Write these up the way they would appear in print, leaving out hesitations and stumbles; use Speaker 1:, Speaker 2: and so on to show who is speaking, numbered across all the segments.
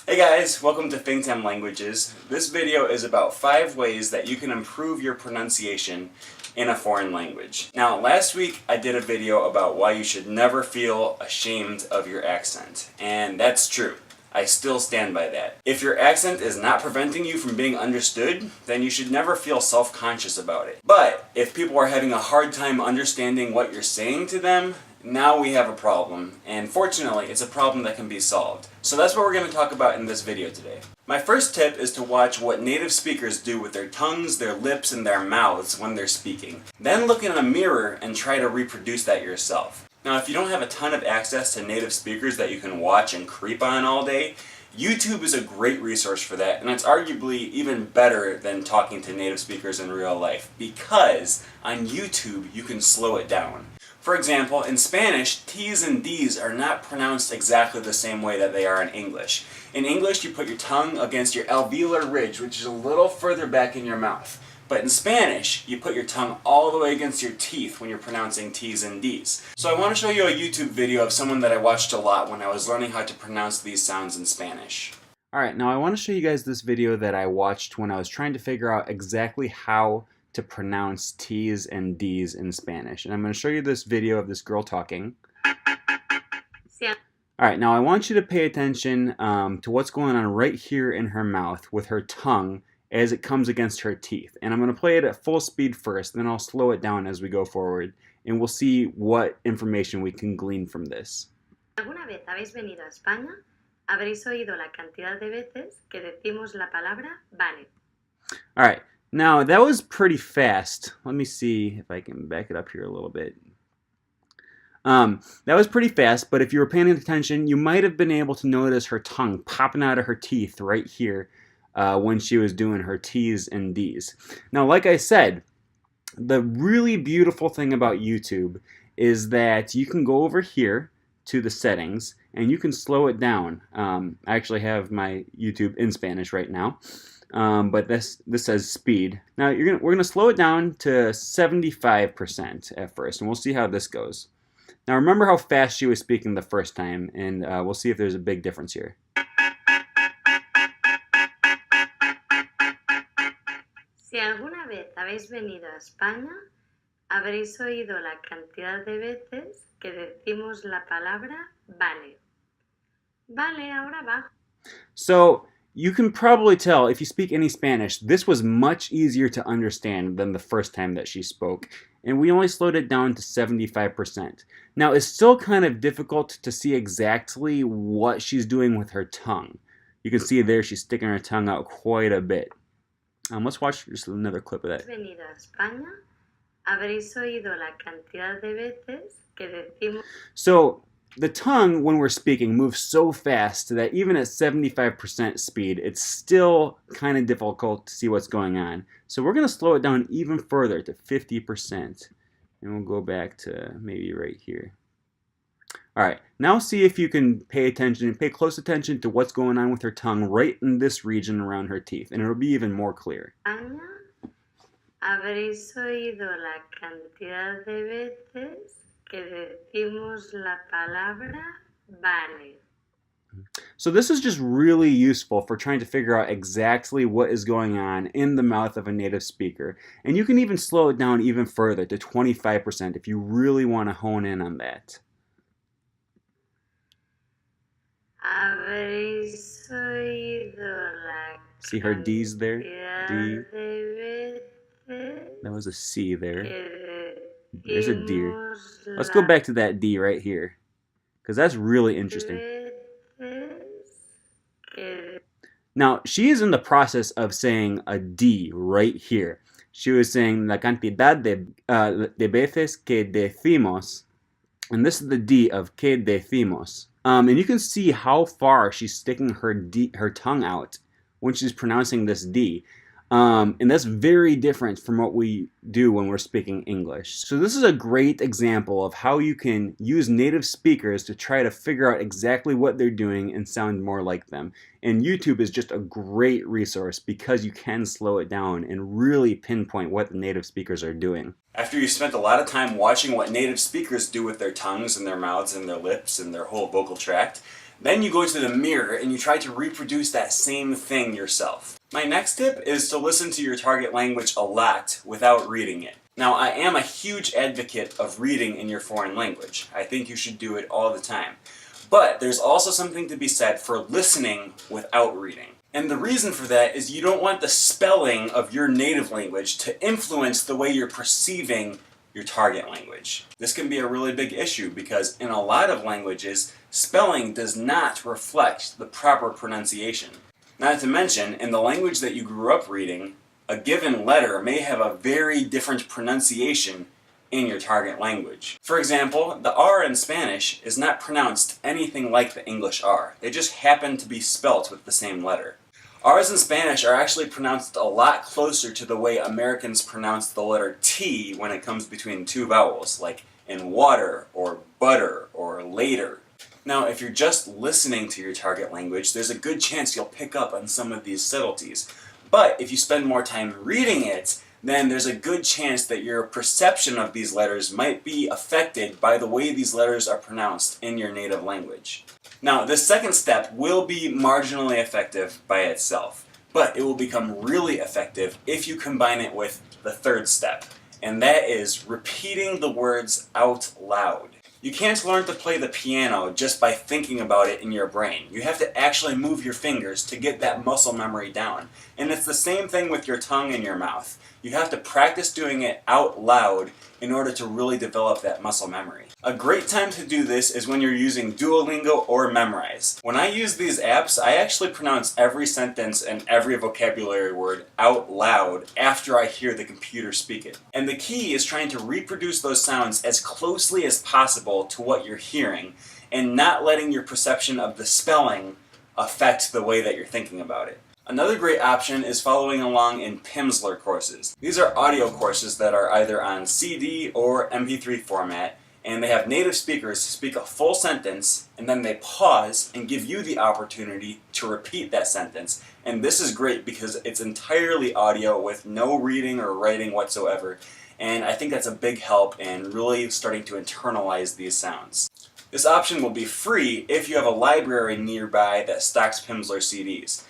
Speaker 1: Hey guys, welcome to ThinkTime Languages. This video is about 5 ways that you can improve your pronunciation in a foreign language. Now, last week I did a video about why you should never feel ashamed of your accent, and that's true. I still stand by that. If your accent is not preventing you from being understood, then you should never feel self-conscious about it. But if people are having a hard time understanding what you're saying to them, now we have a problem, and fortunately it's a problem that can be solved. So that's what we're going to talk about in this video today. My first tip is to watch what native speakers do with their tongues, their lips, and their mouths when they're speaking. Then look in a mirror and try to reproduce that yourself. Now, if you don't have a ton of access to native speakers that you can watch and creep on all day, YouTube is a great resource for that, and it's arguably even better than talking to native speakers in real life, because on YouTube you can slow it down. For example, in Spanish, T's and D's are not pronounced exactly the same way that they are in English. In English, you put your tongue against your alveolar ridge, which is a little further back in your mouth. But in Spanish, you put your tongue all the way against your teeth when you're pronouncing T's and D's. So I want to show you a YouTube video of someone that I watched a lot when I was learning how to pronounce these sounds in Spanish. Alright, now I want to show you guys this video that I watched when I was trying to figure out exactly how to pronounce T's and D's in Spanish. And I'm going to show you this video of this girl talking. Yeah. Alright, now I want you to pay attention to what's going on right here in her mouth with her tongue as it comes against her teeth. And I'm going to play it at full speed first, then I'll slow it down as we go forward, and we'll see what information we can glean from this.
Speaker 2: ¿Alguna vez habéis venido a España? Habréis oído la cantidad de veces que decimos la palabra vale.
Speaker 1: Alright, now that was pretty fast. Let me see if I can back it up here a little bit. That was pretty fast, but if you were paying attention, you might have been able to notice her tongue popping out of her teeth right here when she was doing her T's and D's. Now, like I said, the really beautiful thing about YouTube is that you can go over here to the settings and you can slow it down. I actually have my YouTube in Spanish right now. But this says speed. Now we're gonna slow it down to 75% at first, and we'll see how this goes. Now remember how fast she was speaking the first time, and we'll see if there's a big difference here.
Speaker 2: Si alguna vez habéis venido a España, habréis oído la cantidad de veces que decimos la palabra vale. Vale, ahora va.
Speaker 1: So you can probably tell, if you speak any Spanish, this was much easier to understand than the first time that she spoke. And we only slowed it down to 75%. Now, it's still kind of difficult to see exactly what she's doing with her tongue. You can see there she's sticking her tongue out quite a bit. Let's watch just another clip of that.
Speaker 2: Venido a España, habréis oído la cantidad de veces que decimos.
Speaker 1: So the tongue, when we're speaking, moves so fast that even at 75% speed, it's still kind of difficult to see what's going on. So we're going to slow it down even further to 50%. And we'll go back to maybe right here. Alright, now see if you can pay attention and pay close attention to what's going on with her tongue right in this region around her teeth. And it'll be even more clear.
Speaker 2: Habréis oído la cantidad de veces que decimos la palabra vale.
Speaker 1: So this is just really useful for trying to figure out exactly what is going on in the mouth of a native speaker. And you can even slow it down even further to 25% if you really want to hone in on that.
Speaker 2: Habréis oído la
Speaker 1: See her D's there? D.
Speaker 2: de veces
Speaker 1: That was a C there.
Speaker 2: que
Speaker 1: There's a D.
Speaker 2: decimos
Speaker 1: Let's go
Speaker 2: la
Speaker 1: back to that D right here, because that's really interesting.
Speaker 2: veces que
Speaker 1: Now, she is in the process of saying a D right here. She was saying la cantidad de veces que decimos, and this is the D of que decimos. And you can see how far she's sticking her tongue out when she's pronouncing this D. And that's very different from what we do when we're speaking English. So this is a great example of how you can use native speakers to try to figure out exactly what they're doing and sound more like them. And YouTube is just a great resource because you can slow it down and really pinpoint what the native speakers are doing. After you spent a lot of time watching what native speakers do with their tongues and their mouths and their lips and their whole vocal tract, Then you go to the mirror and you try to reproduce that same thing yourself. My next tip is to listen to your target language a lot without reading it. Now, I am a huge advocate of reading in your foreign language. I think you should do it all the time. But there's also something to be said for listening without reading. And the reason for that is you don't want the spelling of your native language to influence the way you're perceiving your target language. This can be a really big issue because in a lot of languages, spelling does not reflect the proper pronunciation. Not to mention, in the language that you grew up reading, a given letter may have a very different pronunciation in your target language. For example, the R in Spanish is not pronounced anything like the English R. They just happen to be spelt with the same letter. R's in Spanish are actually pronounced a lot closer to the way Americans pronounce the letter T when it comes between two vowels, like in water, or butter, or later. Now, if you're just listening to your target language, there's a good chance you'll pick up on some of these subtleties. But if you spend more time reading it, then there's a good chance that your perception of these letters might be affected by the way these letters are pronounced in your native language. Now, this second step will be marginally effective by itself, but it will become really effective if you combine it with the third step, and that is repeating the words out loud. You can't learn to play the piano just by thinking about it in your brain. You have to actually move your fingers to get that muscle memory down. And it's the same thing with your tongue and your mouth. You have to practice doing it out loud in order to really develop that muscle memory. A great time to do this is when you're using Duolingo or Memrise. When I use these apps, I actually pronounce every sentence and every vocabulary word out loud after I hear the computer speak it. And the key is trying to reproduce those sounds as closely as possible to what you're hearing, and not letting your perception of the spelling affect the way that you're thinking about it. Another great option is following along in Pimsleur courses. These are audio courses that are either on CD or MP3 format, and they have native speakers speak a full sentence, and then they pause and give you the opportunity to repeat that sentence. And this is great because it's entirely audio with no reading or writing whatsoever, and I think that's a big help in really starting to internalize these sounds. This option will be free if you have a library nearby that stocks Pimsleur CDs.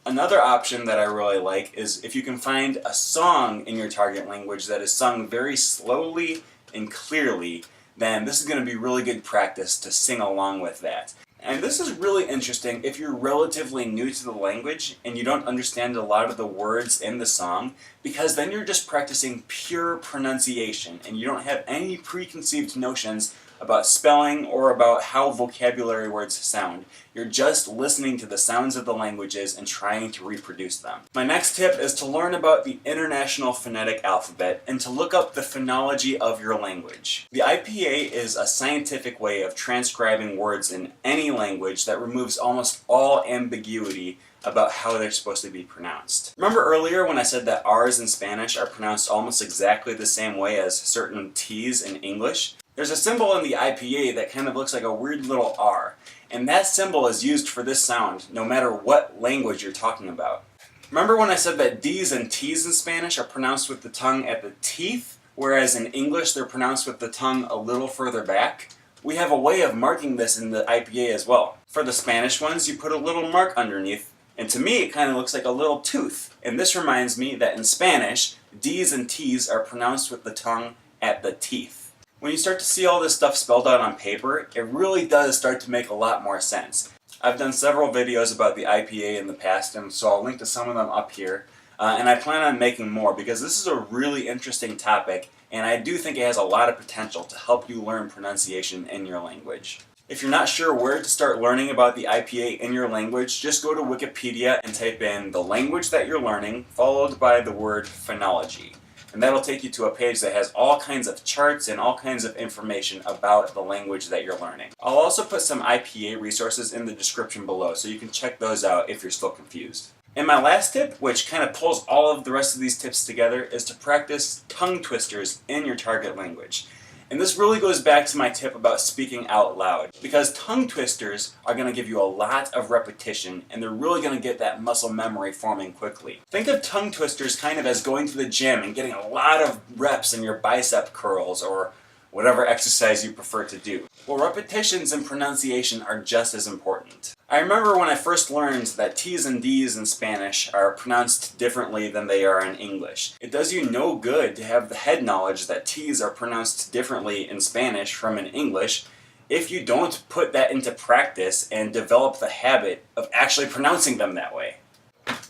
Speaker 1: Another option that I really like is if you can find a song in your target language that is sung very slowly and clearly, then this is going to be really good practice to sing along with that. And this is really interesting if you're relatively new to the language and you don't understand a lot of the words in the song, because then you're just practicing pure pronunciation and you don't have any preconceived notions about spelling or about how vocabulary words sound. You're just listening to the sounds of the languages and trying to reproduce them. My next tip is to learn about the International Phonetic Alphabet and to look up the phonology of your language. The IPA is a scientific way of transcribing words in any language that removes almost all ambiguity about how they're supposed to be pronounced. Remember earlier when I said that R's in Spanish are pronounced almost exactly the same way as certain T's in English? There's a symbol in the IPA that kind of looks like a weird little R, and that symbol is used for this sound no matter what language you're talking about. Remember when I said that D's and T's in Spanish are pronounced with the tongue at the teeth, whereas in English they're pronounced with the tongue a little further back? We have a way of marking this in the IPA as well. For the Spanish ones, you put a little mark underneath, and to me it kind of looks like a little tooth. And this reminds me that in Spanish, D's and T's are pronounced with the tongue at the teeth. When you start to see all this stuff spelled out on paper, it really does start to make a lot more sense. I've done several videos about the IPA in the past, and so I'll link to some of them up here. And I plan on making more because this is a really interesting topic, and I do think it has a lot of potential to help you learn pronunciation in your language. If you're not sure where to start learning about the IPA in your language, just go to Wikipedia and type in the language that you're learning, followed by the word phonology. And that'll take you to a page that has all kinds of charts and all kinds of information about the language that you're learning. I'll also put some IPA resources in the description below, so you can check those out if you're still confused. And my last tip, which kind of pulls all of the rest of these tips together, is to practice tongue twisters in your target language. And this really goes back to my tip about speaking out loud, because tongue twisters are going to give you a lot of repetition, and they're really going to get that muscle memory forming quickly. Think of tongue twisters kind of as going to the gym and getting a lot of reps in your bicep curls, or whatever exercise you prefer to do. Well, repetitions and pronunciation are just as important. I remember when I first learned that T's and D's in Spanish are pronounced differently than they are in English. It does you no good to have the head knowledge that T's are pronounced differently in Spanish from in English if you don't put that into practice and develop the habit of actually pronouncing them that way.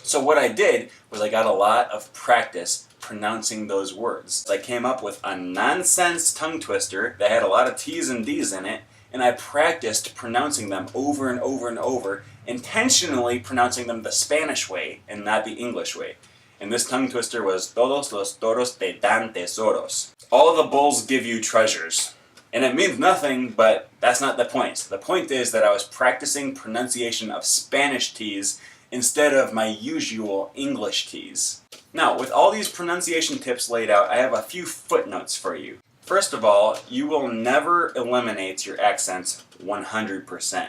Speaker 1: So what I did was I got a lot of practice pronouncing those words. I came up with a nonsense tongue twister that had a lot of T's and D's in it, and I practiced pronouncing them over and over and over, intentionally pronouncing them the Spanish way and not the English way. And this tongue twister was Todos los toros te dan tesoros. All the bulls give you treasures. And it means nothing, but that's not the point. The point is that I was practicing pronunciation of Spanish T's instead of my usual English T's. Now, with all these pronunciation tips laid out, I have a few footnotes for you. First of all, you will never eliminate your accents 100%.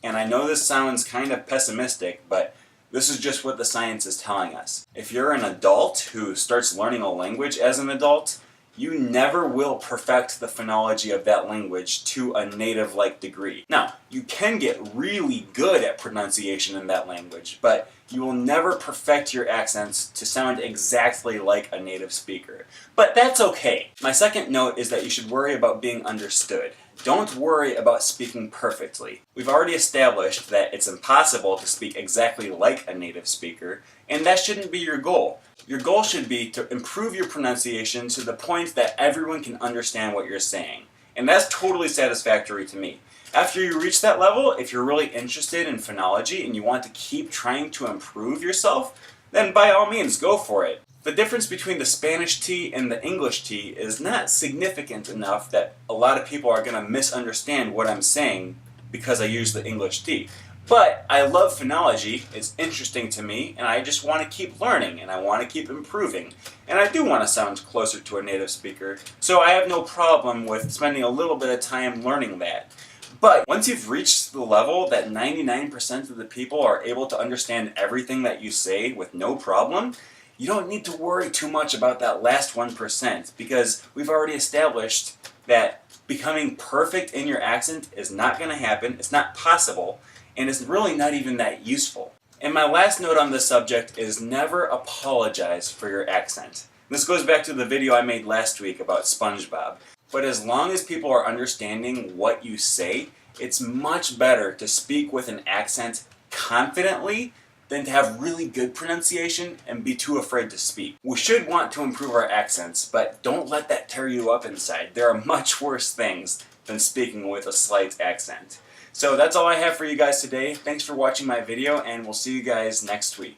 Speaker 1: And I know this sounds kind of pessimistic, but this is just what the science is telling us. If you're an adult who starts learning a language as an adult, you never will perfect the phonology of that language to a native-like degree. Now, you can get really good at pronunciation in that language, but you will never perfect your accents to sound exactly like a native speaker. But that's okay. My second note is that you should worry about being understood. Don't worry about speaking perfectly. We've already established that it's impossible to speak exactly like a native speaker, and that shouldn't be your goal. Your goal should be to improve your pronunciation to the point that everyone can understand what you're saying. And that's totally satisfactory to me. After you reach that level, if you're really interested in phonology and you want to keep trying to improve yourself, then by all means, go for it. The difference between the Spanish T and the English T is not significant enough that a lot of people are going to misunderstand what I'm saying because I use the English T. But I love phonology, it's interesting to me, and I just want to keep learning, and I want to keep improving. And I do want to sound closer to a native speaker, so I have no problem with spending a little bit of time learning that. But once you've reached the level that 99% of the people are able to understand everything that you say with no problem, you don't need to worry too much about that last 1%, because we've already established that becoming perfect in your accent is not going to happen, it's not possible, and it's really not even that useful. And my last note on this subject is never apologize for your accent. This goes back to the video I made last week about SpongeBob. But as long as people are understanding what you say, it's much better to speak with an accent confidently than to have really good pronunciation and be too afraid to speak. We should want to improve our accents, but don't let that tear you up inside. There are much worse things than speaking with a slight accent. So that's all I have for you guys today. Thanks for watching my video, and we'll see you guys next week.